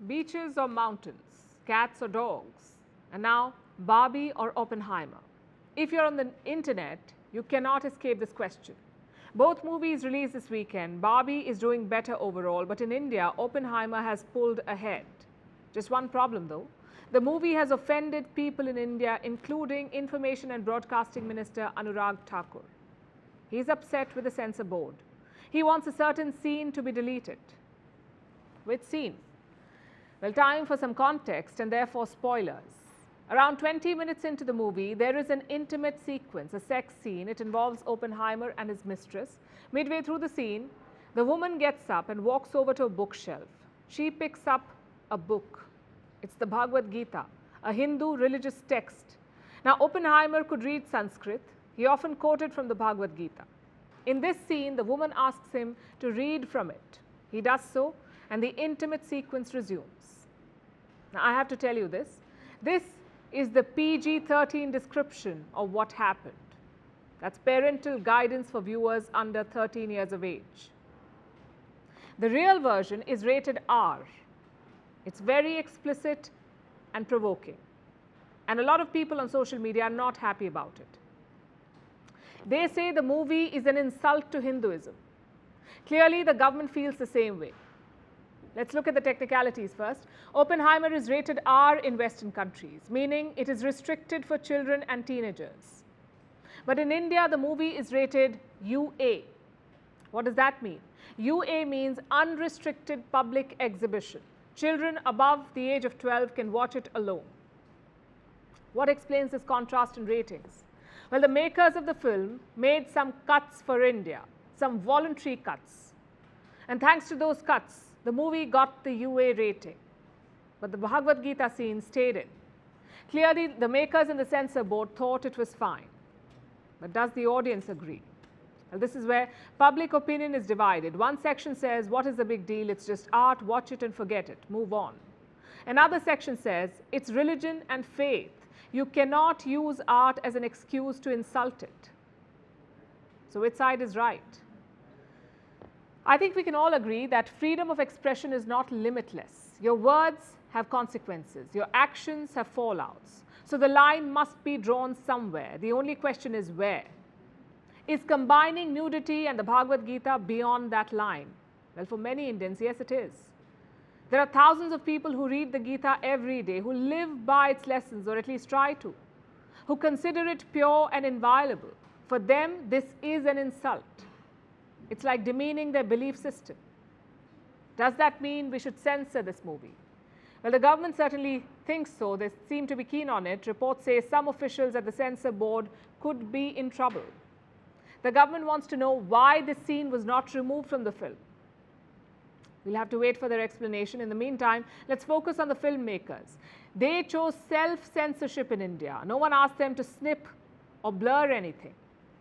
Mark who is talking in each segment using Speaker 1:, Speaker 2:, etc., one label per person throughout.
Speaker 1: Beaches or mountains, cats or dogs, and now Barbie or Oppenheimer. If you're on the internet, you cannot escape this question. Both movies released this weekend. Barbie is doing better overall, but in India, Oppenheimer has pulled ahead. Just one problem though. The movie has offended people in India, including Information and Broadcasting Minister Anurag Thakur. He's upset with the censor board. He wants a certain scene to be deleted. Which scene? Well, time for some context and therefore spoilers. Around 20 minutes into the movie, there is an intimate sequence, a sex scene. It involves Oppenheimer and his mistress. Midway through the scene, the woman gets up and walks over to a bookshelf. She picks up a book. It's the Bhagavad Gita, a Hindu religious text. Now, Oppenheimer could read Sanskrit. He often quoted from the Bhagavad Gita. In this scene, the woman asks him to read from it. He does so, and the intimate sequence resumes. Now, I have to tell you this. This is the PG-13 description of what happened. That's parental guidance for viewers under 13 years of age. The real version is rated R. It's very explicit and provoking. And a lot of people on social media are not happy about it. They say the movie is an insult to Hinduism. Clearly, the government feels the same way. Let's look at the technicalities first. Oppenheimer is rated R in Western countries, meaning it is restricted for children and teenagers. But in India, the movie is rated UA. What does that mean? UA means unrestricted public exhibition. Children above the age of 12 can watch it alone. What explains this contrast in ratings? Well, the makers of the film made some cuts for India, some voluntary cuts. And thanks to those cuts, the movie got the UA rating. But the Bhagavad Gita scene stayed in. Clearly, the makers and the censor board thought it was fine. But does the audience agree? Well, this is where public opinion is divided. One section says, what is the big deal? It's just art, watch it and forget it, move on. Another section says, it's religion and faith. You cannot use art as an excuse to insult it. So which side is right? I think we can all agree that freedom of expression is not limitless. Your words have consequences. Your actions have fallouts. So the line must be drawn somewhere. The only question is where. Is combining nudity and the Bhagavad Gita beyond that line? Well, for many Indians, yes, it is. There are thousands of people who read the Gita every day, who live by its lessons, or at least try to, who consider it pure and inviolable. For them, this is an insult. It's like demeaning their belief system. Does that mean we should censor this movie? Well, the government certainly thinks so. They seem to be keen on it. Reports say some officials at the censor board could be in trouble. The government wants to know why this scene was not removed from the film. We'll have to wait for their explanation. In the meantime, let's focus on the filmmakers. They chose self-censorship in India. No one asked them to snip or blur anything.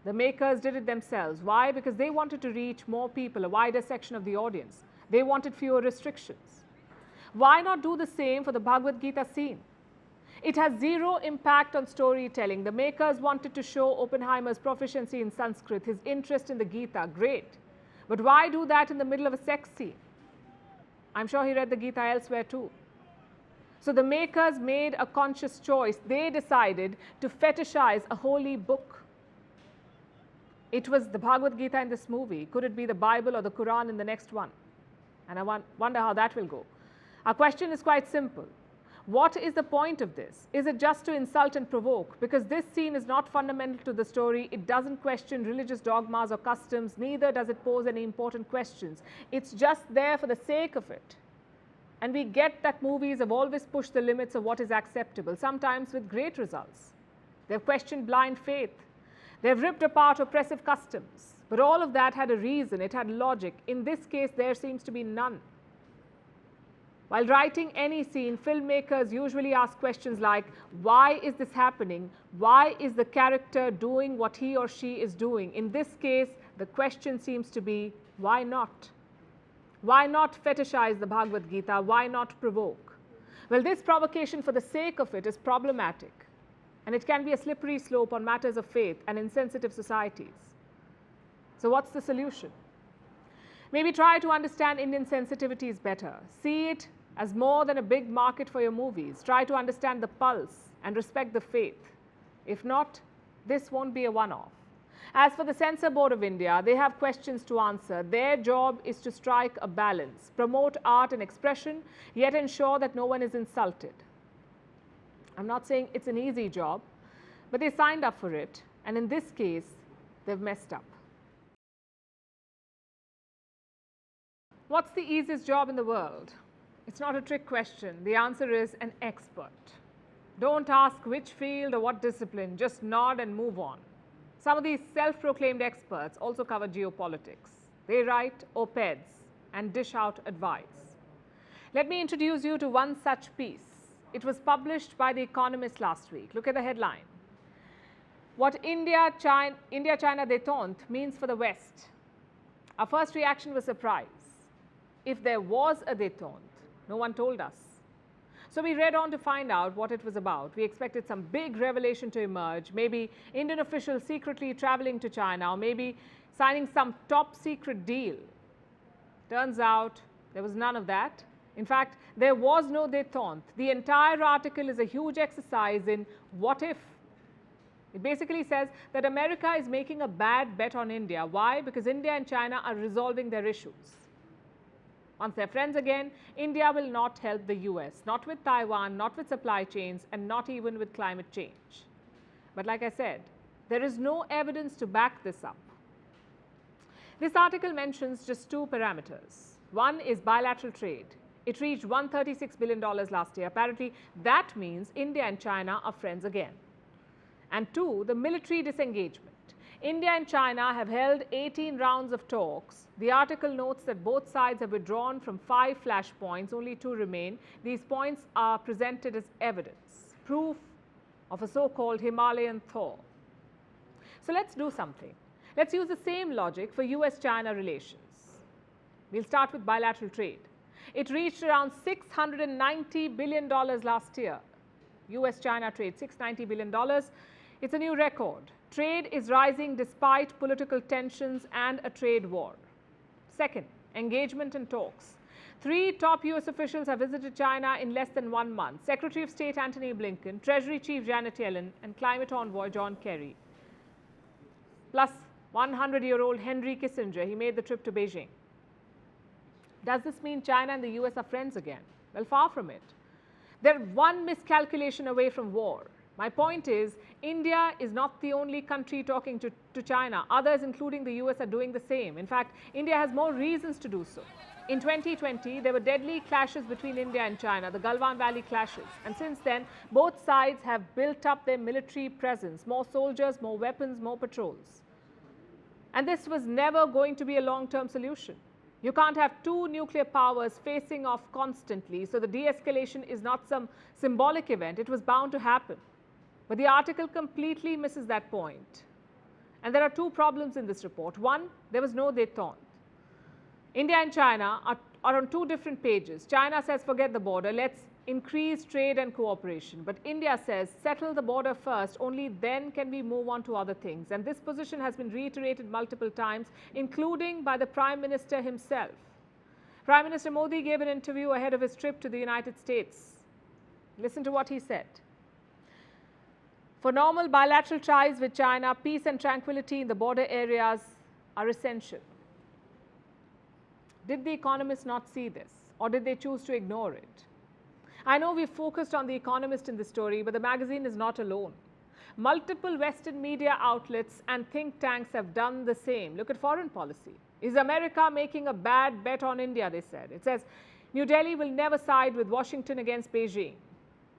Speaker 1: The makers did it themselves. Why? Because they wanted to reach more people, a wider section of the audience. They wanted fewer restrictions. Why not do the same for the Bhagavad Gita scene? It has zero impact on storytelling. The makers wanted to show Oppenheimer's proficiency in Sanskrit, his interest in the Gita, great. But why do that in the middle of a sex scene? I'm sure he read the Gita elsewhere too. So the makers made a conscious choice. They decided to fetishize a holy book. It was the Bhagavad Gita in this movie. Could it be the Bible or the Quran in the next one? And I wonder how that will go. Our question is quite simple. What is the point of this? Is it just to insult and provoke? Because this scene is not fundamental to the story. It doesn't question religious dogmas or customs. Neither does it pose any important questions. It's just there for the sake of it. And we get that movies have always pushed the limits of what is acceptable, sometimes with great results. They've questioned blind faith. They've ripped apart oppressive customs. But all of that had a reason. It had logic. In this case, there seems to be none. While writing any scene, filmmakers usually ask questions like, why is this happening? Why is the character doing what he or she is doing? In this case, the question seems to be, why not? Why not fetishize the Bhagavad Gita? Why not provoke? Well, this provocation for the sake of it is problematic, and it can be a slippery slope on matters of faith and insensitive societies. So what's the solution? Maybe try to understand Indian sensitivities better. See it as more than a big market for your movies. Try to understand the pulse and respect the faith. If not, this won't be a one-off. As for the Censor Board of India, they have questions to answer. Their job is to strike a balance, promote art and expression, yet ensure that no one is insulted. I'm not saying it's an easy job, but they signed up for it, and in this case, they've messed up. What's the easiest job in the world? It's not a trick question. The answer is an expert. Don't ask which field or what discipline, just nod and move on. Some of these self-proclaimed experts also cover geopolitics. They write op-eds and dish out advice. Let me introduce you to one such piece. It was published by The Economist last week. Look at the headline. What India-China détente means for the West. Our first reaction was surprise. If there was a détente, no one told us. So we read on to find out what it was about. We expected some big revelation to emerge, maybe Indian officials secretly traveling to China, or maybe signing some top secret deal. Turns out there was none of that. In fact, there was no détente. The entire article is a huge exercise in what if. It basically says that America is making a bad bet on India. Why? Because India and China are resolving their issues. Once they're friends again, India will not help the US, not with Taiwan, not with supply chains, and not even with climate change. But like I said, there is no evidence to back this up. This article mentions just two parameters. One is bilateral trade. It reached $136 billion last year. Apparently, that means India and China are friends again. And two, the military disengagement. India and China have held 18 rounds of talks. The article notes that both sides have withdrawn from 5 flashpoints, only 2 remain. These points are presented as evidence, proof of a so-called Himalayan thaw. So let's do something. Let's use the same logic for US-China relations. We'll start with bilateral trade. It reached around $690 billion last year. US-China trade, $690 billion. It's a new record. Trade is rising despite political tensions and a trade war. Second, engagement and talks. 3 top US officials have visited China in less than 1 month. Secretary of State Antony Blinken, Treasury Chief Janet Yellen, and climate envoy John Kerry. Plus 100-year-old Henry Kissinger, he made the trip to Beijing. Does this mean China and the US are friends again? Well, far from it. They're one miscalculation away from war. My point is, India is not the only country talking to China. Others, including the US, are doing the same. In fact, India has more reasons to do so. In 2020, there were deadly clashes between India and China, the Galwan Valley clashes. And since then, both sides have built up their military presence, more soldiers, more weapons, more patrols. And this was never going to be a long-term solution. You can't have 2 nuclear powers facing off constantly, so the de-escalation is not some symbolic event. It was bound to happen. But the article completely misses that point. And there are 2 problems in this report. One, there was no détente. India and China are on 2 different pages. China says, forget the border, let's increase trade and cooperation. But India says, settle the border first, only then can we move on to other things. And this position has been reiterated multiple times, including by the Prime Minister himself. Prime Minister Modi gave an interview ahead of his trip to the United States. Listen to what he said. For normal bilateral ties with China, peace and tranquility in the border areas are essential. Did the Economist not see this, or did they choose to ignore it? I know we've focused on The Economist in this story, but the magazine is not alone. Multiple Western media outlets and think tanks have done the same. Look at foreign policy. Is America making a bad bet on India, they said. It says, New Delhi will never side with Washington against Beijing.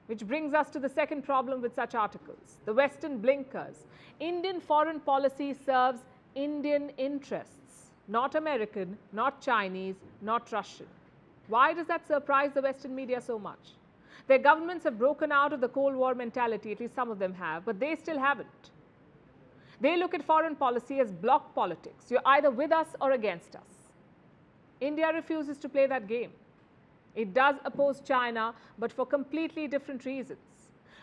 Speaker 1: Which brings us to the second problem with such articles, the Western blinkers. Indian foreign policy serves Indian interests, not American, not Chinese, not Russian. Why does that surprise the Western media so much? Their governments have broken out of the Cold War mentality, at least some of them have, but they still haven't. They look at foreign policy as bloc politics. You're either with us or against us. India refuses to play that game. It does oppose China, but for completely different reasons.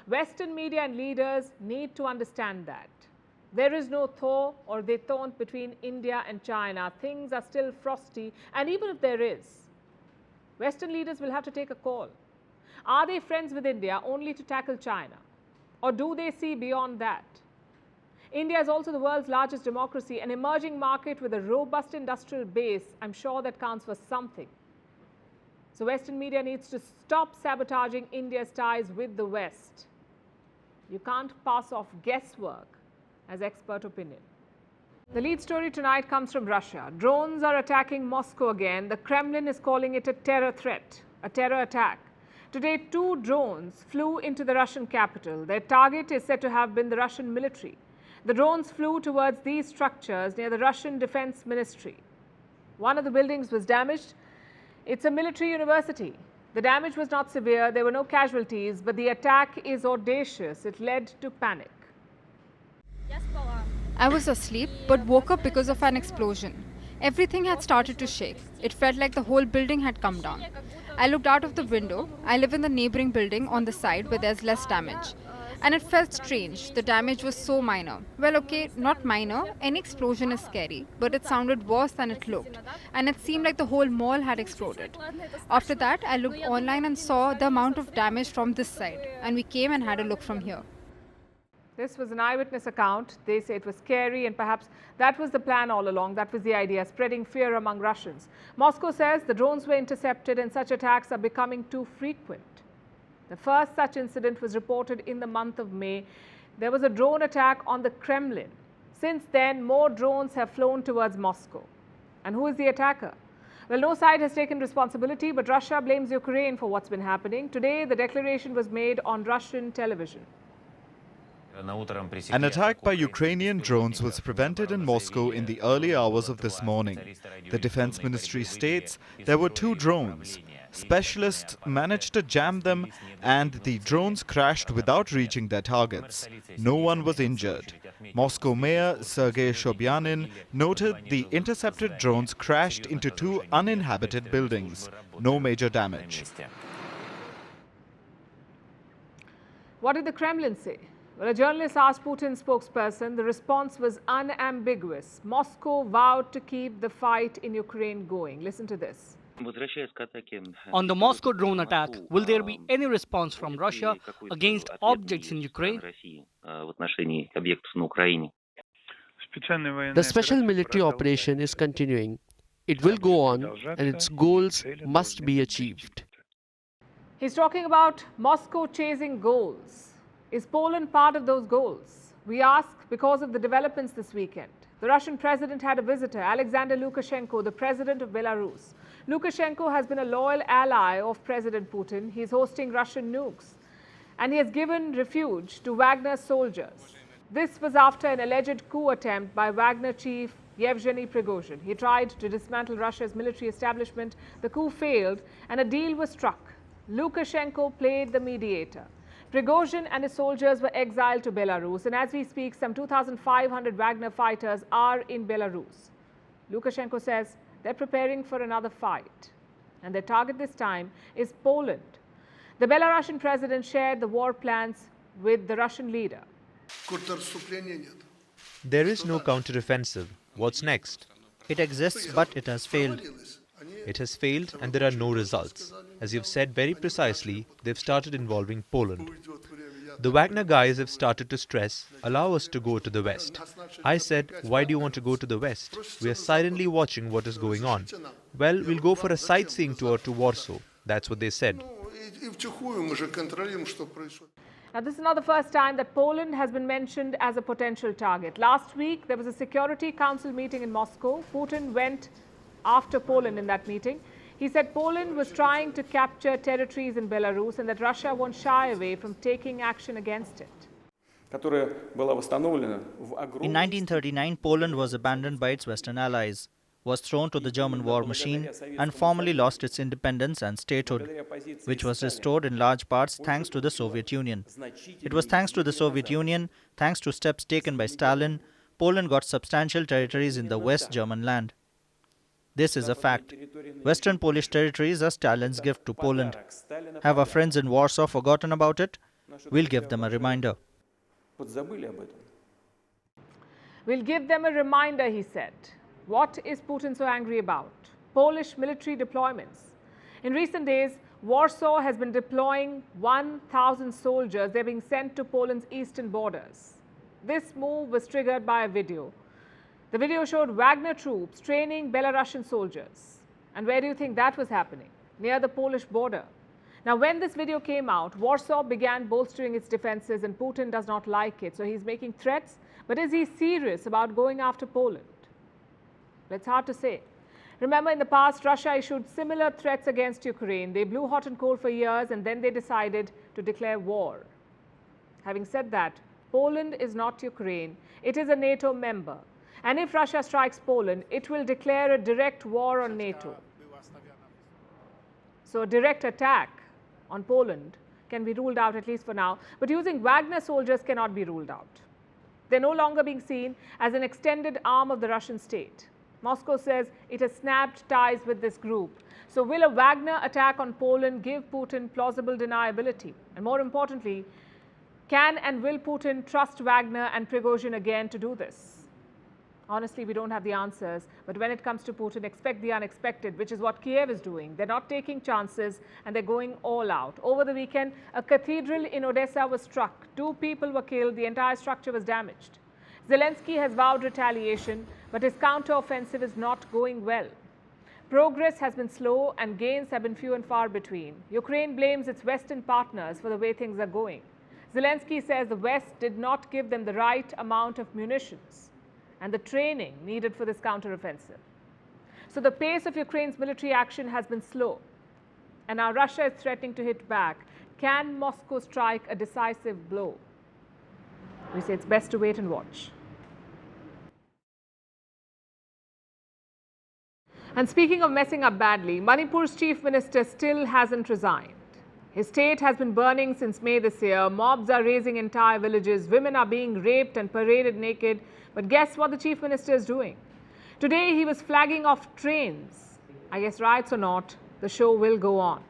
Speaker 1: Western media and leaders need to understand that. There is no thaw or détente between India and China. Things are still frosty, and even if there is, Western leaders will have to take a call. Are they friends with India only to tackle China? Or do they see beyond that? India is also the world's largest democracy, an emerging market with a robust industrial base. I'm sure that counts for something. So Western media needs to stop sabotaging India's ties with the West. You can't pass off guesswork as expert opinion. The lead story tonight comes from Russia. Drones are attacking Moscow again. The Kremlin is calling it a terror threat, a terror attack. Today, 2 drones flew into the Russian capital. Their target is said to have been the Russian military. The drones flew towards these structures near the Russian Defense Ministry. One of the buildings was damaged. It's a military university. The damage was not severe. There were no casualties, but the attack is audacious. It led to panic.
Speaker 2: I was asleep but woke up because of an explosion. Everything had started to shake. It felt like the whole building had come down. I looked out of the window. I live in the neighboring building on the side where there's less damage. And it felt strange. The damage was so minor. Well, okay, not minor. Any explosion is scary, but it sounded worse than it looked. And it seemed like the whole mall had exploded. After that, I looked online and saw the amount of damage from this side. And we came and had a look from here.
Speaker 1: This was an eyewitness account. They say it was scary, and perhaps that was the plan all along. That was the idea, spreading fear among Russians. Moscow says the drones were intercepted and such attacks are becoming too frequent. The first such incident was reported in the month of May. There was a drone attack on the Kremlin. Since then, more drones have flown towards Moscow. And who is the attacker? Well, no side has taken responsibility, but Russia blames Ukraine for what's been happening. Today, the declaration was made on Russian television.
Speaker 3: An attack by Ukrainian drones was prevented in Moscow in the early hours of this morning. The Defense Ministry states there were 2 drones. Specialists managed to jam them and the drones crashed without reaching their targets. No one was injured. Moscow Mayor Sergei Sobyanin noted the intercepted drones crashed into 2 uninhabited buildings. No major damage.
Speaker 1: What did the Kremlin say? Well, a journalist asked Putin's spokesperson. The response was unambiguous. Moscow vowed to keep the fight in Ukraine going. Listen to this.
Speaker 4: On the Moscow drone attack, will there be any response from Russia against objects in Ukraine?
Speaker 5: The special military operation is continuing. It will go on, and its goals must be achieved.
Speaker 1: He's talking about Moscow chasing goals. Is Poland part of those goals? We ask because of the developments this weekend. The Russian president had a visitor, Alexander Lukashenko, the president of Belarus. Lukashenko has been a loyal ally of President Putin. He's hosting Russian nukes. And he has given refuge to Wagner soldiers. This was after an alleged coup attempt by Wagner chief Yevgeny Prigozhin. He tried to dismantle Russia's military establishment. The coup failed and a deal was struck. Lukashenko played the mediator. Prigozhin and his soldiers were exiled to Belarus, and as we speak, some 2,500 Wagner fighters are in Belarus. Lukashenko says they're preparing for another fight, and their target this time is Poland. The Belarusian president shared the war plans with the Russian leader.
Speaker 6: There is no counteroffensive. What's next?
Speaker 7: It exists, but it has failed.
Speaker 6: It has failed and there are no results. As you've said very precisely, they've started involving Poland. The Wagner guys have started to stress, allow us to go to the West. I said, why do you want to go to the West? We are silently watching what is going on. Well, we'll go for a sightseeing tour to Warsaw. That's what they said.
Speaker 1: Now, this is not the first time that Poland has been mentioned as a potential target. Last week, there was a Security Council meeting in Moscow. Putin went after Poland in that meeting. He said Poland was trying to capture territories in Belarus and that Russia won't shy away from taking action against it.
Speaker 7: In 1939, Poland was abandoned by its Western allies, was thrown to the German war machine, and formally lost its independence and statehood, which was restored in large parts thanks to the Soviet Union. It was thanks to the Soviet Union, thanks to steps taken by Stalin, Poland got substantial territories in the West German land. This is a fact. Western Polish territories are Stalin's gift to Poland. Have our friends in Warsaw forgotten about it? We'll give them a reminder.
Speaker 1: We'll give them a reminder, he said. What is Putin so angry about? Polish military deployments. In recent days, Warsaw has been deploying 1,000 soldiers. They're being sent to Poland's eastern borders. This move was triggered by a video. The video showed Wagner troops training Belarusian soldiers. And where do you think that was happening? Near the Polish border. Now, when this video came out, Warsaw began bolstering its defenses, and Putin does not like it. So he's making threats. But is he serious about going after Poland? It's hard to say. Remember, in the past, Russia issued similar threats against Ukraine. They blew hot and cold for years, and then they decided to declare war. Having said that, Poland is not Ukraine. It is a NATO member. And if Russia strikes Poland, it will declare a direct war on NATO. So a direct attack on Poland can be ruled out, at least for now. But using Wagner soldiers cannot be ruled out. They're no longer being seen as an extended arm of the Russian state. Moscow says it has snapped ties with this group. So will a Wagner attack on Poland give Putin plausible deniability? And more importantly, can and will Putin trust Wagner and Prigozhin again to do this? Honestly, we don't have the answers. But when it comes to Putin, expect the unexpected, which is what Kiev is doing. They're not taking chances, and they're going all out. Over the weekend, a cathedral in Odessa was struck. 2 people were killed. The entire structure was damaged. Zelensky has vowed retaliation, but his counter-offensive is not going well. Progress has been slow and gains have been few and far between. Ukraine blames its Western partners for the way things are going. Zelensky says the West did not give them the right amount of munitions and the training needed for this counter-offensive. So the pace of Ukraine's military action has been slow, and now Russia is threatening to hit back. Can Moscow strike a decisive blow? We say it's best to wait and watch. And speaking of messing up badly, Manipur's chief minister still hasn't resigned. His state has been burning since May this year. Mobs are razing entire villages. Women are being raped and paraded naked. But guess what the chief minister is doing? Today he was flagging off trains. I guess riots or not, the show will go on.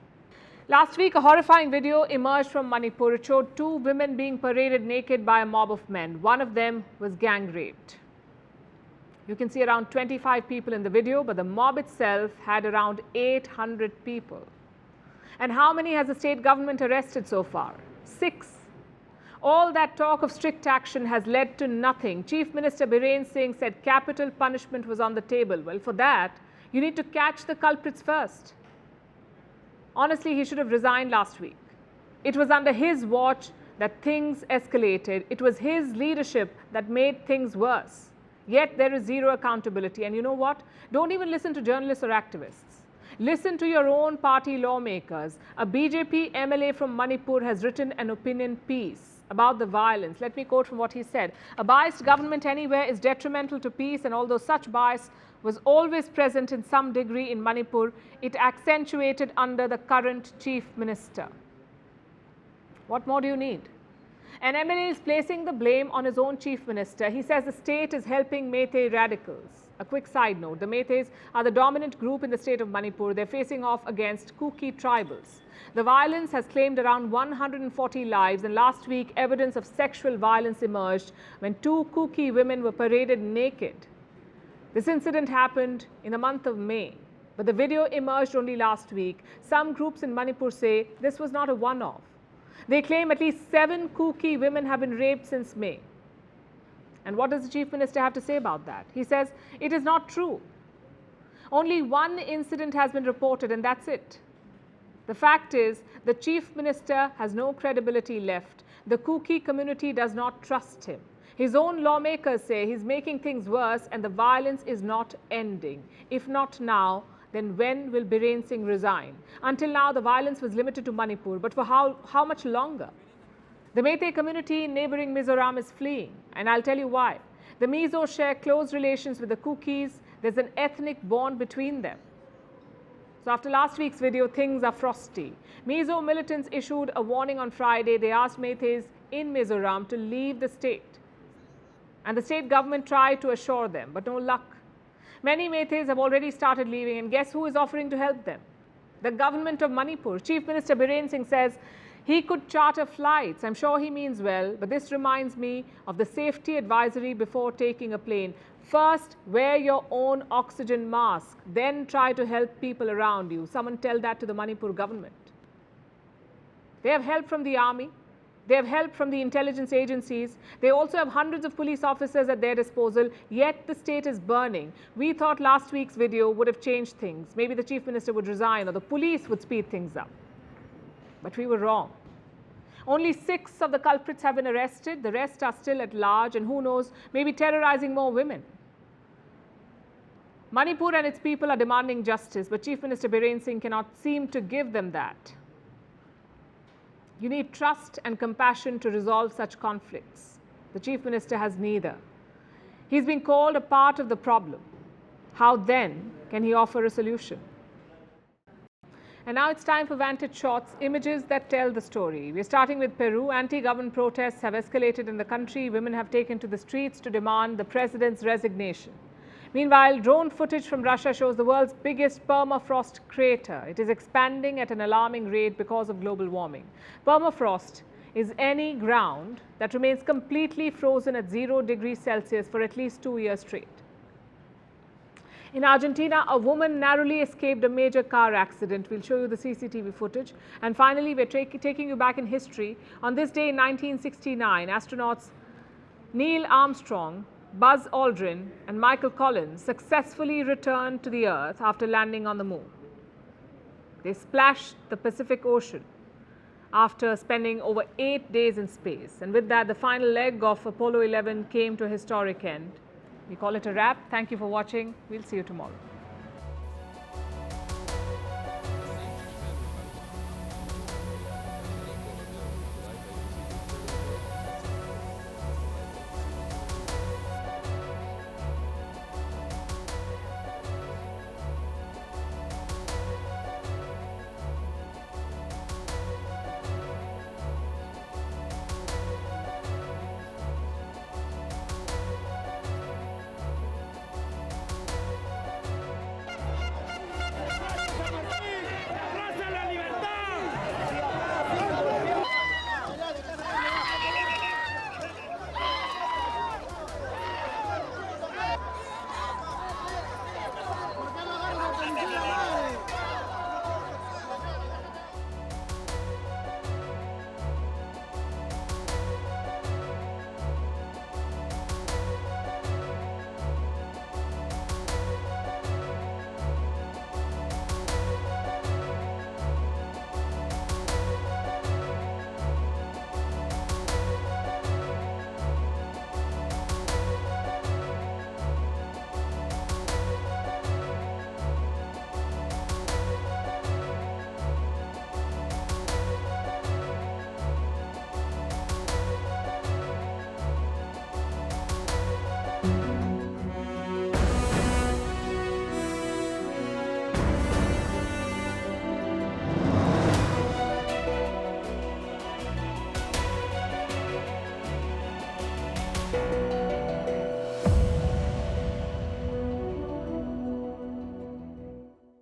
Speaker 1: Last week, a horrifying video emerged from Manipur. It showed 2 women being paraded naked by a mob of men. One of them was gang raped. You can see around 25 people in the video, but the mob itself had around 800 people. And how many has the state government arrested so far? 6. All that talk of strict action has led to nothing. Chief Minister Biren Singh said capital punishment was on the table. Well, for that, you need to catch the culprits first. Honestly, he should have resigned last week. It was under his watch that things escalated. It was his leadership that made things worse. Yet there is zero accountability. And you know what? Don't even listen to journalists or activists. Listen to your own party lawmakers. A BJP MLA from Manipur has written an opinion piece about the violence. Let me quote from what he said. A biased government anywhere is detrimental to peace, and although such bias was always present in some degree in Manipur, it accentuated under the current chief minister. What more do you need? An MLA is placing the blame on his own chief minister. He says the state is helping Meitei radicals. A quick side note, the Meiteis are the dominant group in the state of Manipur. They're facing off against Kuki tribals. The violence has claimed around 140 lives, and last week evidence of sexual violence emerged when 2 Kuki women were paraded naked. This incident happened in the month of May, but the video emerged only last week. Some groups in Manipur say this was not a one-off. They claim at least 7 Kuki women have been raped since May. And what does the chief minister have to say about that? He says it is not true. Only 1 incident has been reported, and that's it. The fact is, the chief minister has no credibility left. The Kuki community does not trust him. His own lawmakers say he's making things worse, and the violence is not ending. If not now, then when will Biren Singh resign? Until now, the violence was limited to Manipur, but for how much longer? The Meitei community in neighboring Mizoram is fleeing, and I'll tell you why. The Mizo share close relations with the Kukis. There's an ethnic bond between them. So after last week's video, things are frosty. Mizo militants issued a warning on Friday. They asked Meiteis in Mizoram to leave the state. And the state government tried to assure them, but no luck. Many Meiteis have already started leaving, and guess who is offering to help them? The government of Manipur. Chief Minister Biren Singh says he could charter flights. I'm sure he means well, but this reminds me of the safety advisory before taking a plane. First, wear your own oxygen mask, then try to help people around you. Someone tell that to the Manipur government. They have help from the army. They have help from the intelligence agencies. They also have hundreds of police officers at their disposal, yet the state is burning. We thought last week's video would have changed things. Maybe the Chief Minister would resign or the police would speed things up. But we were wrong. Only 6 of the culprits have been arrested. The rest are still at large and who knows, maybe terrorizing more women. Manipur and its people are demanding justice, but Chief Minister Biren Singh cannot seem to give them that. You need trust and compassion to resolve such conflicts. The Chief Minister has neither. He's been called a part of the problem. How then can he offer a solution? And now it's time for Vantage Shots, images that tell the story. We're starting with Peru. Anti-government protests have escalated in the country. Women have taken to the streets to demand the president's resignation. Meanwhile, drone footage from Russia shows the world's biggest permafrost crater. It is expanding at an alarming rate because of global warming. Permafrost is any ground that remains completely frozen at 0 degrees Celsius for at least 2 years straight. In Argentina, a woman narrowly escaped a major car accident. We'll show you the CCTV footage. And finally, we're taking you back in history. On this day in 1969, astronauts Neil Armstrong, Buzz Aldrin and Michael Collins successfully returned to the Earth after landing on the moon. They splashed the Pacific Ocean after spending over 8 days in space. And with that, the final leg of Apollo 11 came to a historic end. We call it a wrap. Thank you for watching. We'll see you tomorrow.